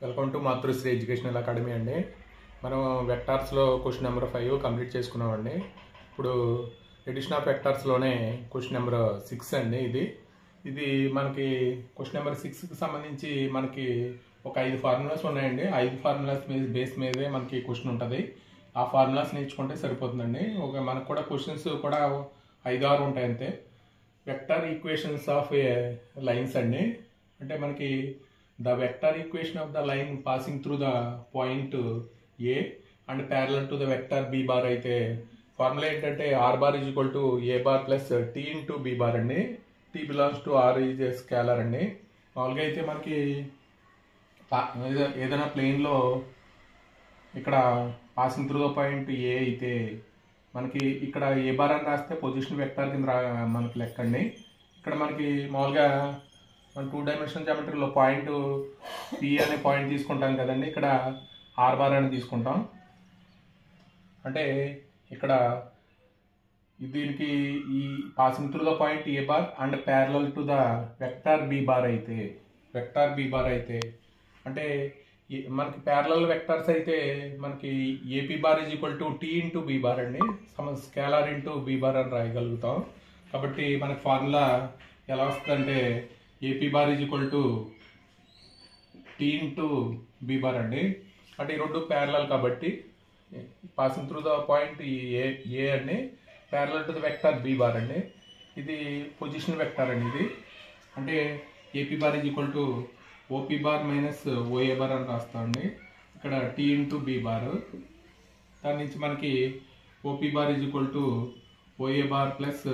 Welcome to Matrusri educational academy అండి. మనం వెక్టార్స్లో question number 5 complete చేసుకున్నామండి. ఇప్పుడు ఎడిషన్ ఆఫ్ వెక్టార్స్లోనే క్వశ్చన్ నెంబర్ 6 అండి. ఇది మనకి క్వశ్చన్ నెంబర్ 6కి సంబంధించి మనకి ఒక 5 ఫార్ములాస్ ఉన్నాయండి. 5 ఫార్ములాస్ బేస్ మీదే మనకి క్వశ్చన్ ఉంటుంది. ఆ ఫార్ములాస్ నేర్చుకుంటే సరిపోతుందండి. మనకు కూడా క్వశ్చన్స్ కూడా 5-6 ఉంటాయి అంతే. వెక్టార్ ఈక్వేషన్స్ ఆఫ్ లైన్స్ అండి. అంటే మనకి the vector equation of the line passing through the point A and parallel to the vector B bar అయితే ఫార్ములా ఏంటంటే r bar is equal to a bar plus t into b bar అండి. t belongs to r is a scalar అండి. మామూలుగా అయితే మనకి ఏదైనా ప్లేన్లో ఇక్కడ పాసింగ్ త్రూ ద పాయింట్ ఏ అయితే మనకి ఇక్కడ ఏ బార్ అని రాస్తే పొజిషన్ వెక్టార్ కింద మనకి లెక్క అండి. ఇక్కడ మనకి మామూలుగా మనం 2 డైమెన్షనల్ జామెట్రీలో పాయింట్ పి అనే పాయింట్ తీసుకుంటాం కదండి. ఇక్కడ ఆర్ బార్ అని తీసుకుంటాం. అంటే ఇక్కడ దీనికి ఈ passing through the point A bar and parallel to the vector B bar అయితే అంటే మనకి ప్యారలల్ వెక్టార్స్ అయితే మనకి AP bar is equal to tea into B bar అండి. స్కేలార్ ఇంటూ బి బార్ అని రాయగలుగుతాం. కాబట్టి మనకి ఫార్ములా ఎలా వస్తుందంటే AP bar is equal to tea into B bar అండి. అంటే ఈ రెండు ప్యారలల్ కాబట్టి passing through the point A అండి, parallel to the vector B bar అండి. ఇది పొజిషన్ వెక్టార్ అండి. ఇది అంటే AP bar is equal to OP bar minus OA bar అని రాస్తామండి. ఇక్కడ టీ ఇంటూ బి బార్. దాని నుంచి మనకి OP bar is equal to OA bar plus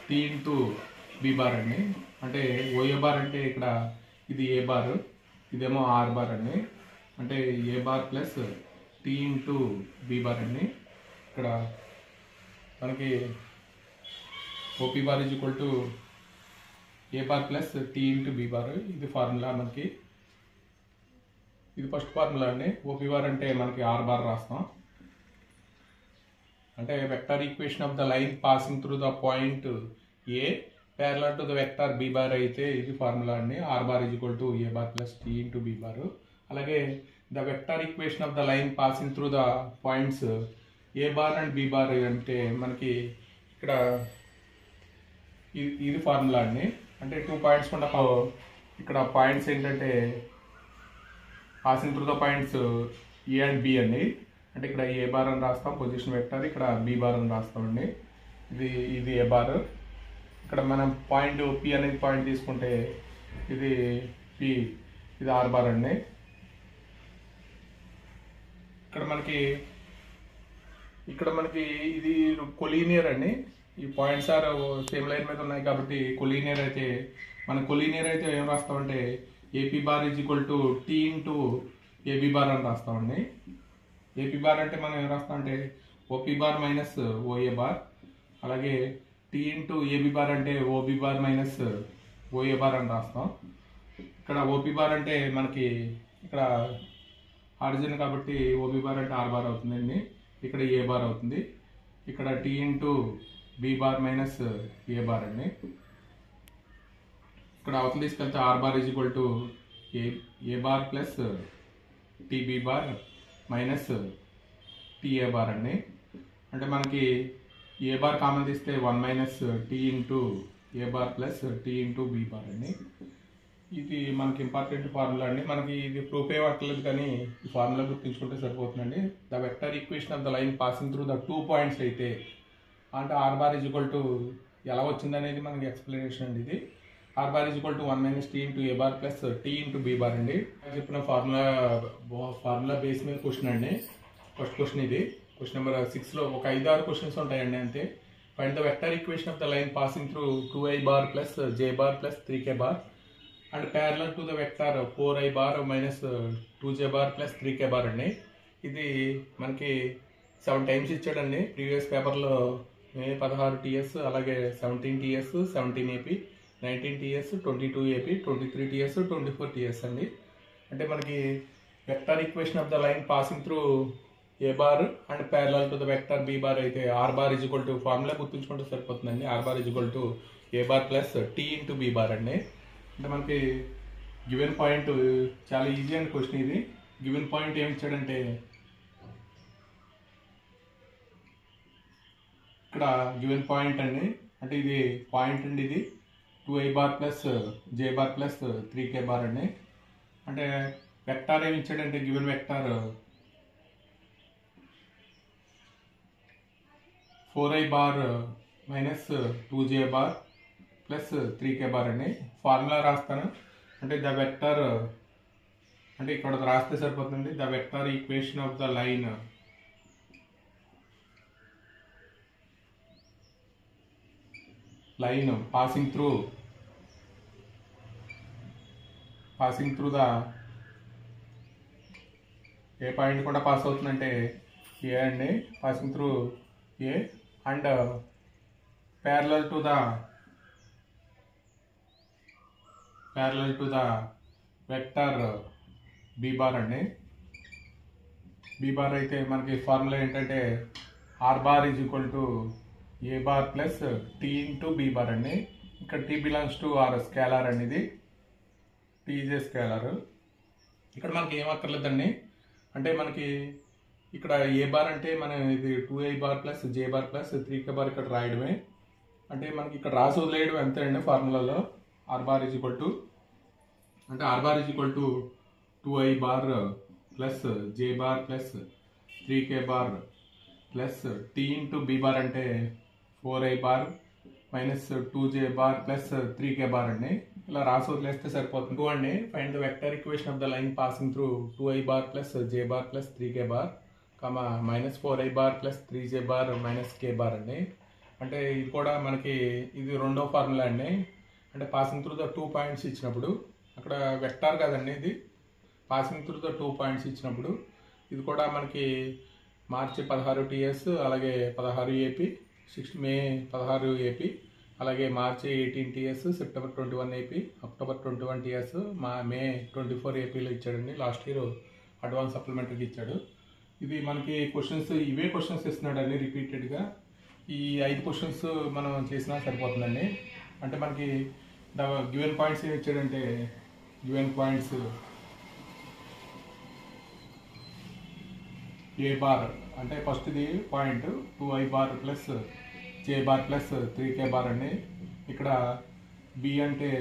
tea into B bar అండి. అంటే ఓఏ బార్ అంటే ఇక్కడ ఇది ఏ బార్, ఇదేమో ఆర్ బార్ అండి. అంటే a bar plus tea into B bar అండి. ఇక్కడ మనకి OP bar is equal to A bar plus tea into B bar. ఇది ఫార్ములా మనకి. ఇది ఫస్ట్ ఫార్ములా అండి. ఓపీ బార్ అంటే మనకి ఆర్ బార్ రాస్తాం. అంటే vector equation of the line passing through the point a parallel to the vector B bar అయితే ఇది ఫార్ములా అండి. R bar is equal to A bar plus tea into B bar. అలాగే the vector equation of the line passing through the points a bar and b bar అంటే మనకి ఇక్కడ ఇది formula అండి. అంటే 2 పాయింట్స్ కూడా ఇక్కడ పాయింట్స్ ఏంటంటే passing through the points A and B అండి. అంటే ఇక్కడ ఏ బార్ అని రాస్తాం పొజిషన్ వెక్టార్, ఇక్కడ బి బార్ అని రాస్తామండి. ఇది ఏ బార్. ఇక్కడ మనం పాయింట్ పి అనేది పాయింట్ తీసుకుంటే ఇది పి, ఇది ఆర్ బార్ అండి. ఇక్కడ మనకి ఇది కొలీనియర్ అండి. ఈ పాయింట్స్ ఆర్ సేమ్ లైన్ మీద ఉన్నాయి కాబట్టి కొలీనియర్ అయితే ఏం రాస్తామంటే AP bar is equal to tea into AB bar అని రాస్తామండి. ఏపీ బార్ అంటే మనం ఏం రాస్తామంటే OP bar minus OA bar. అలాగే టీ ఇంటూ ఏబీ బార్ అంటే OB bar minus OA bar అని రాస్తాం. ఇక్కడ ఓపీ బార్ అంటే మనకి ఇక్కడ ఆరిజిన్ కాబట్టి ఓబీ బార్ అంటే ఆర్ బార్ అవుతుందండి. ఇక్కడ ఏ బార్ అవుతుంది. ఇక్కడ t into B bar minus a bar అండి. ఇక్కడ అవతల తీసుకెళ్తే r bar is equal to A bar plus t b bar minus t a bar అండి. అంటే మనకి ఏ బార్ కామన్ తీస్తే 1 మైనస్ టీ ఇంటూ ఏ bar plus tea into B bar అండి. ఇది మనకి ఇంపార్టెంట్ ఫార్ములా అండి. మనకి ఇది ప్రూఫ్ అవ్వట్లేదు కానీ ఈ ఫార్ములా గుర్తుంచుకుంటే సరిపోతుందండి. The vector equation of the line passing through the 2 points అయితే అంటే are bar is equal to ఎలా వచ్చింది అనేది మనకి ఎక్స్ప్లెనేషన్ అండి. ఇది R bar is equal to 1 minus tea into A bar plus tea into B bar అండి. చెప్పిన ఫార్ములా బేస్ మీద క్వశ్చన్ అండి. ఫస్ట్ క్వశ్చన్ ఇది క్వశ్చన్ నెంబర్ 6లో ఒక 5-6 క్వశ్చన్స్ ఉంటాయండి అంతే. Find the vector equation of the line passing through 2i bar plus J bar plus 3k bar and parallel to the vector 4i bar minus 2j bar plus 3k bar అండి. ఇది మనకి 7 times ఇచ్చాడండి. Previous పేపర్లో 16 TS, అలాగే 17 TS, 17 AP, 19 TS, 22 AP, 23 TS, 24 TS అండి. అంటే మనకి vector equation of the line passing through a bar and parallel to the vector B bar అయితే r bar is equal to formula గుర్తుంచుకుంటే సరిపోతుందండి. R bar is equal to A bar plus tea into B bar అండి. అంటే మనకి given point చాలా easy అని question ఇది. Given point ఏమి ఇచ్చాడంటే ఇక్కడ గివెన్ పాయింట్ అండి, అంటే ఇది పాయింట్ అండి, ఇది 2i bar plus j bar plus 3k bar అండి. అంటే వెక్టార్ ఏమి ఇచ్చాడంటే given vector 4i bar minus 2j bar plus 3k bar అండి. ఫార్ములా రాస్తాను, అంటే ద వెక్టార్, అంటే ఇక్కడ రాస్తే సరిపోతుంది. The vector equation of the line passing through the A point కూడా పాస్ అవుతుందంటే ఏ అండి, passing through A and parallel to the vector B bar అండి. బి బార్ అయితే మనకి ఫార్ములా ఏంటంటే are bar is equal to A bar plus tea into B bar అండి. ఇక్కడ T belongs to R scalar అండి, ఇది T is a scalar. ఇక్కడ మనకి ఏం అక్కర్లేదండి, అంటే మనకి ఇక్కడ ఏ బార్ అంటే మనం ఇది 2i bar plus j bar plus 3k bar ఇక్కడ రాయడమే. అంటే మనకి ఇక్కడ రాసి వదిలేయడం ఎంత అండి ఫార్ములాలో. R bar is equal to, అంటే are bar is equal to 2i bar plus j bar plus 3k bar plus tea into B bar అంటే 4i bar minus 2j bar plus 3k bar అండి. ఇలా రాసి వదిలేస్తే సరిపోతుంది. అండి find the vector equation of the line passing through 2i bar plus j bar plus 3k bar minus 4i bar plus 3j bar minus k bar అండి. అంటే ఇది కూడా మనకి ఇది రెండో ఫార్ములా అండి. అంటే పాసింగ్ త్రూ ద 2 పాయింట్స్ ఇచ్చినప్పుడు, అక్కడ వెక్టార్ కదండి ఇది, పాసింగ్ త్రూ ద 2 పాయింట్స్ ఇచ్చినప్పుడు ఇది కూడా మనకి మార్చి 16 TS, అలాగే 16 AP, 6 మే 16 AP, అలాగే మార్చి 18 TS, September 21 AP, October 21 TS, మే 24 APలో ఇచ్చాడండి. లాస్ట్ ఇయర్ అడ్వాన్స్ సప్లిమెంటరీకి ఇచ్చాడు. ఇది మనకి క్వశ్చన్స్, ఇవే క్వశ్చన్స్ ఇస్తున్నాడండి రిపీటెడ్గా. ఈ 5 క్వశ్చన్స్ మనం చేసినా సరిపోతుందండి. అంటే మనకి గివెన్ పాయింట్స్ ఏమి ఇచ్చాడంటే గివెన్ పాయింట్స్ ఏ బార్ అంటే ఫస్ట్ ఇది point 2i bar plus j bar plus 3k bar అండి. ఇక్కడ బి అంటే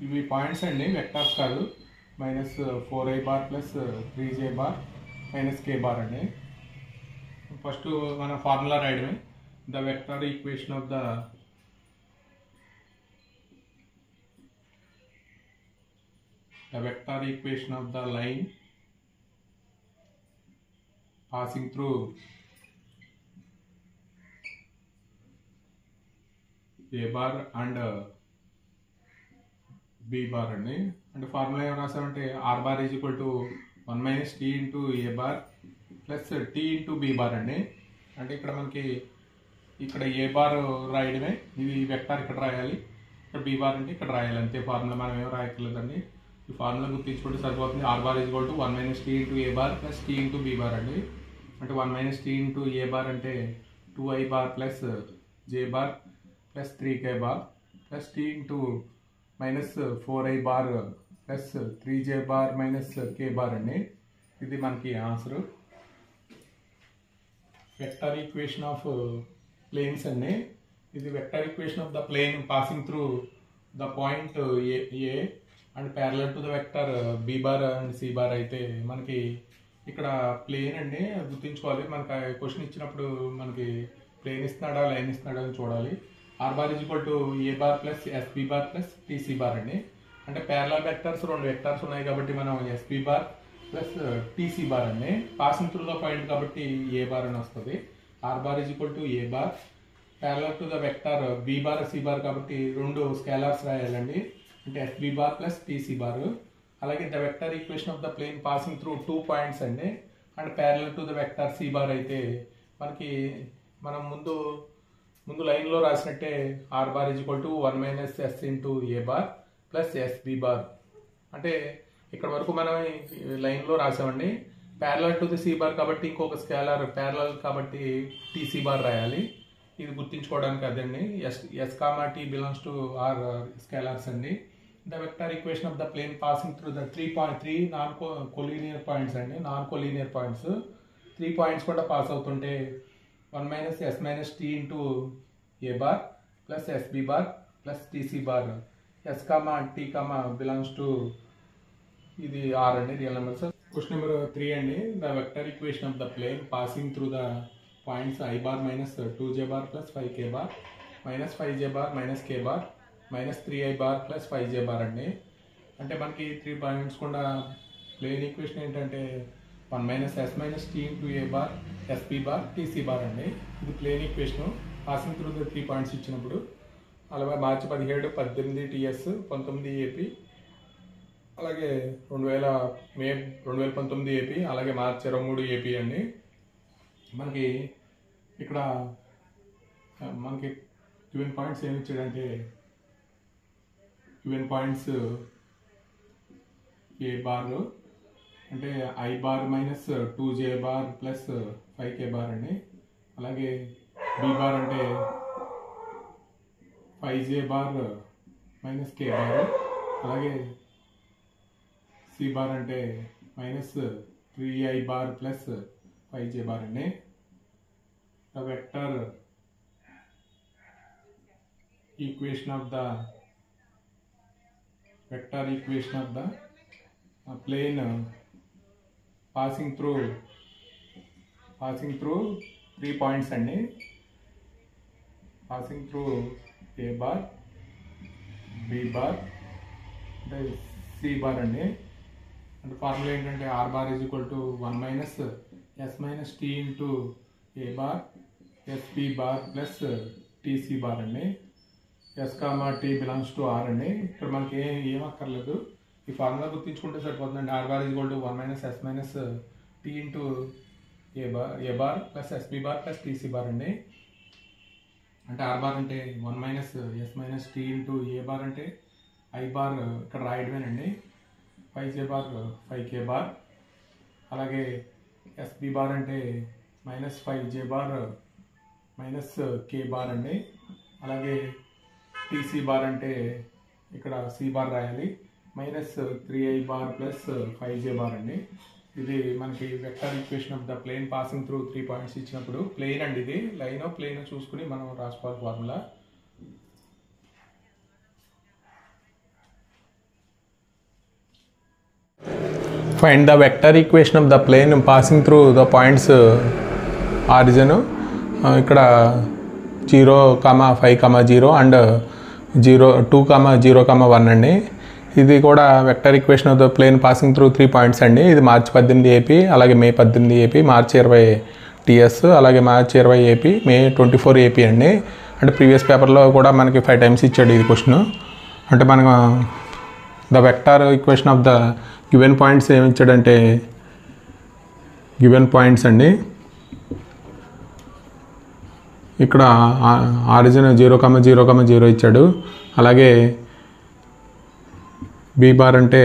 ఇవి పాయింట్స్ అండి, వెక్టార్స్ కాదు. Minus 4i bar plus 3j bar minus k bar అండి. ఫస్ట్ మన ఫార్ములా రాయడమే. The vector equation of the line passing through a bar and b bar అండి. అంటే ఫార్ములా ఏం రాసామంటే r bar is equal to 1 minus tea into A bar plus tea into B bar అండి. అంటే ఇక్కడ మనకి ఇక్కడ ఏ బార్ రాయడమే, ఇది వెక్టార్ ఇక్కడ రాయాలి, ఇక్కడ బి బార్ అంటే ఇక్కడ రాయాలి, అంతే. ఫార్ములా మనం ఏం రాయట్లేదండి, ఈ ఫార్ములా గుర్తించుకుంటే సరిపోతుంది. R bar is equal to 1 minus tea into A bar plus tea into B bar అండి. అంటే 1 మైనస్ టీ ఇంటూ ఏ బార్ అంటే 2i bar plus j bar plus 3k bar plus tea into minus 4i bar plus 3j bar minus k bar అండి. ఇది మనకి answer. Vector equation of planes అండి. ఇది vector equation of the plane passing through the point A and parallel to the vector B bar and C bar అయితే మనకి ఇక్కడ plane అండి, గుర్తుంచుకోవాలి. మనకి క్వశ్చన్ ఇచ్చినప్పుడు మనకి ప్లేన్ ఇస్తున్నాడా లైన్ ఇస్తున్నాడా అని చూడాలి. R bar is equal to A bar plus SB bar plus TC bar అండి. అంటే ప్యారలల్ వెక్టర్స్ 2 వెక్టర్స్ ఉన్నాయి కాబట్టి మనం SB bar plus TC bar అండి. పాసింగ్ త్రూ ద పాయింట్ కాబట్టి ఏ బార్ అని వస్తుంది. R bar is equal to A bar parallel to the vector B bar C bar కాబట్టి 2 స్కేలార్స్ రాయాలండి, అంటే SB bar plus TC bar. అలాగే the vector equation of the plane passing through 2 points అండి, and parallel to the vector c bar అయితే మనకి మనం ముందు లైన్లో రాసినట్టే r bar is equal to 1 minus s into A bar plus SB bar. అంటే ఇక్కడ వరకు మనం లైన్లో రాసామండి. Parallel to the c bar కాబట్టి ఇంకొక స్కేలార్ ప్యారలల్ కాబట్టి టీసీ బార్ రాయాలి. ఇది గుర్తించుకోవడానికి అదండి. S comma t belongs to r scalars అండి. The vector equation of the plane passing through the 3 non collinear points అండి, నాన్ కోలీనియర్ పాయింట్స్ 3 పాయింట్స్ కూడా పాస్ అవుతుంటే 1 minus yes minus tea into A bar plus SB bar plus TC bar S comma T comma belongs to ఇది R అండి real numbers. Question number 3 అండి. The vector equation of the plane passing through the points I bar minus 2j bar plus 5k bar minus 5j bar minus k bar minus 3i bar plus 5j bar అండి. అంటే మనకి 3 points కూడా plane equation ఏంటంటే 1 minus yes minus tea into ఏ bar s b bar t c bar అండి. ఇది plane equation passing through the 3 points ఇచ్చినప్పుడు. అలాగే మార్చి 17, 18 TS 19 AP, అలాగే మే 2019 ఏపీ, అలాగే మార్చి 23 ఏపీ అండి. మనకి ఇక్కడ మనకి గివెన్ పాయింట్స్ ఏమి ఇచ్చాడంటే గివెన్ పాయింట్స్ ఏ బార్లు అంటే i bar minus 2j bar plus 5k bar అండి. అలాగే బి బార్ అంటే 5j bar minus k bar, అలాగే సి బార్ అంటే minus 3i bar plus 5j bar అండి. The vector equation of the plane passing through 3 points అండి. passing through a bar, b bar, c bar అండి. అంటే formula ఏంటంటే r bar is equal to 1 minus s minus t into a bar sb bar plus tc bar అండి. s comma t belongs to r అండి. ఇక్కడ మనకి ఏం అక్కర్లేదు, ఈ ఫార్ములా గుర్తించుకుంటే సరిపోతుందండి. r bar is equal to 1 minus yes minus tea into A bar plus SB bar plus TC bar అండి. అంటే r బార్ అంటే 1 minus yes minus tea into ఏ బార్ అంటే ఐ బార్ ఇక్కడ రాయడమేనండి, 5j బార్ 5k బార్, అలాగే s b bar అంటే minus 5j bar minus k bar అండి. అలాగే టీసీ బార్ అంటే ఇక్కడ సి బార్ రాయాలి, minus 3i bar plus 5j bar అండి. ఇది మనకి vector equation of the plane passing through 3 points ఇచ్చినప్పుడు ప్లేన్ అండి, ఇది లైన్ ప్లేన్ చూసుకుని మనం రాసుకోవాలి formula. Find the vector equation of the plane passing through the points origin. ఇక్కడ 0, 5, 0 అండ్ 2, 0, 1 అండి. ఇది కూడా vector equation of the plane passing through 3 points అండి. ఇది మార్చి 18 ఏపీ, అలాగే మే 18 ఏపీ, మార్చి 20 టీఎస్, అలాగే మార్చి 20 ఏపీ, మే 24 ఏపీ అండి. అంటే ప్రీవియస్ పేపర్లో కూడా మనకి 5 టైమ్స్ ఇచ్చాడు ఇది క్వశ్చన్. అంటే మనకు the vector equation of the given points ఏమి ఇచ్చాడంటే గివెన్ పాయింట్స్ అండి. ఇక్కడ ఆరిజిన్ 0, 0, 0 ఇచ్చాడు. అలాగే బి బార్ అంటే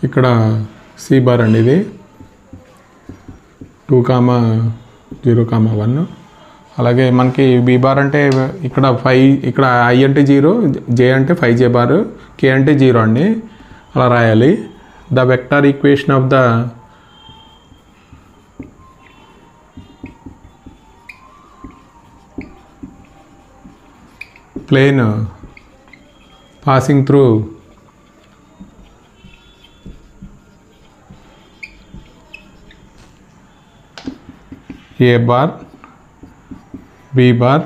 ఇక్కడ సి బార్ అండి, ఇది 2, 0, 1. అలాగే మనకి బి బార్ అంటే ఇక్కడ 5, ఇక్కడ ఐ అంటే 0, జే అంటే 5j బార్, కే అంటే 0 అండి, అలా రాయాలి. The vector equation of the plane passing through a bar, b bar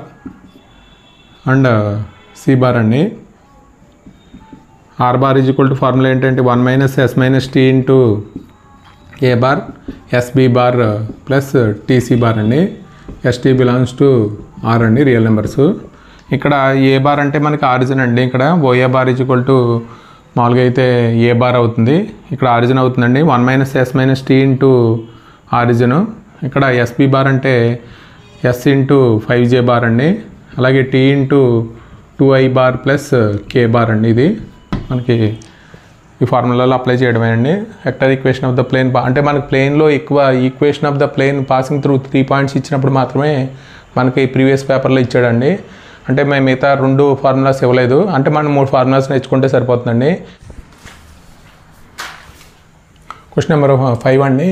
and c bar అండి. r bar is equal to formula ఏంటంటే 1 minus s minus t into ఏ bar s b bar plus TC bar అండి. st belongs to r అండి, real numbers. ఇక్కడ ఏ bar అంటే మనకి origin అండి. ఇక్కడ OA bar is equal to మామూలుగా అయితే ఏ బార్ అవుతుంది, ఇక్కడ ఆరిజిన్ అవుతుందండి. 1 minus yes minus tea into origin. ఇక్కడ ఎస్బి బార్ అంటే ఎస్ ఇంటూ 5j బార్ అండి. అలాగే t into 2i bar plus k bar అండి. ఇది మనకి ఈ ఫార్ములాలో అప్లై చేయడమేనండి. Vector equation of the plane అంటే మనకి ప్లేన్లో ఎక్కువ equation of the plane passing through 3 points ఇచ్చినప్పుడు మాత్రమే మనకి ప్రీవియస్ పేపర్లో ఇచ్చాడండి. అంటే మేము మిగతా 2 ఫార్ములాస్ ఇవ్వలేదు. అంటే మనం 3 ఫార్ములాస్ నేర్చుకుంటే సరిపోతుందండి. క్వశ్చన్ నెంబర్ 5 అండి.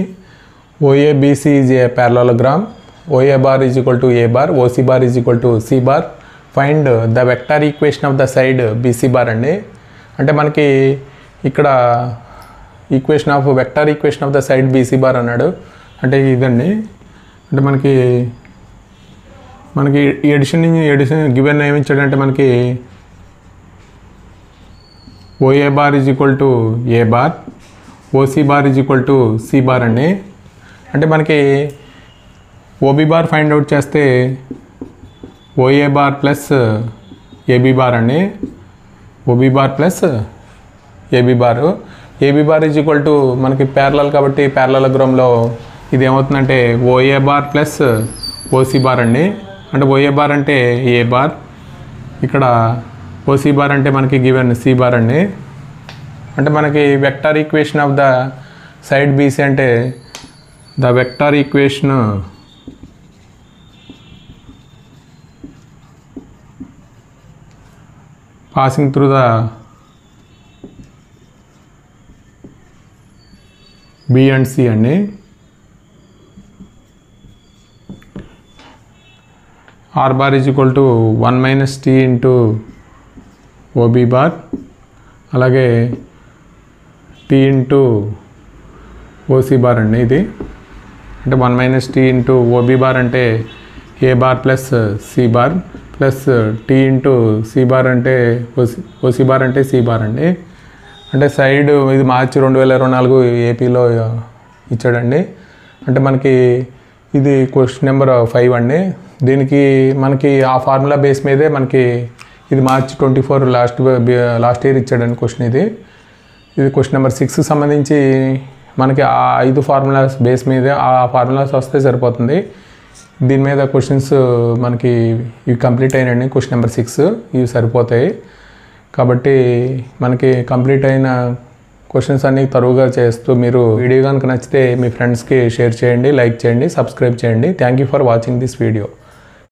OABC is a parallelogram. OA bar is equal to A bar, OC bar is equal to C bar. Find the vector equation of the side BC bar అండి. అంటే మనకి ఇక్కడ vector equation of the side BC bar అన్నాడు. అంటే ఇదండి. అంటే మనకి edition given ఏమి ఇచ్చాడంటే మనకి OA bar is equal to A bar, OC bar is equal to C bar అండి. అంటే మనకి OB బార్ ఫైండ్ అవుట్ చేస్తే OA bar plus AB bar అండి. OB bar plus AB bar. AB bar is equal to మనకి parallel కాబట్టి ప్యారలలోగ్రామ్లో ఇది ఏమవుతుందంటే OA bar plus OC bar అండి. అంటే OA బార్ అంటే A బార్, ఇక్కడ OC బార్ అంటే మనకి గివెన్ C బార్ అండి. అంటే మనకి vector equation of the side BC అంటే the vector equation passing through the B and C అండి. R bar is equal to 1 - T into OB bar, అలాగే T into OC bar అండి. ఇది అంటే 1 - T into OB bar అంటే A bar plus C bar plus T into C bar అంటే OC bar అంటే C bar అండి. అంటే side ఇది మార్చి 2024 ఏపీలో ఇచ్చాడండి. అంటే మనకి ఇది క్వశ్చన్ నెంబర్ 5 అండి. దీనికి మనకి ఆ ఫార్ములా బేస్ మీదే మనకి ఇది మార్చి 24 లాస్ట్ ఇయర్ ఇచ్చాడండి క్వశ్చన్. ఇది క్వశ్చన్ నెంబర్ 6 సంబంధించి మనకి ఆ 5 ఫార్ములాస్ బేస్ మీదే ఆ ఫార్ములాస్ వస్తే సరిపోతుంది. దీని మీద క్వశ్చన్స్ మనకి ఇవి కంప్లీట్ అయినండి. క్వశ్చన్ నెంబర్ 6 ఇవి సరిపోతాయి. కాబట్టి మనకి కంప్లీట్ అయిన క్వశ్చన్స్ అన్నీ తరువుగా చేస్తూ మీరు వీడియో కనుక నచ్చితే మీ ఫ్రెండ్స్కి షేర్ చేయండి, లైక్ చేయండి, సబ్స్క్రైబ్ చేయండి. Thank you for watching this video.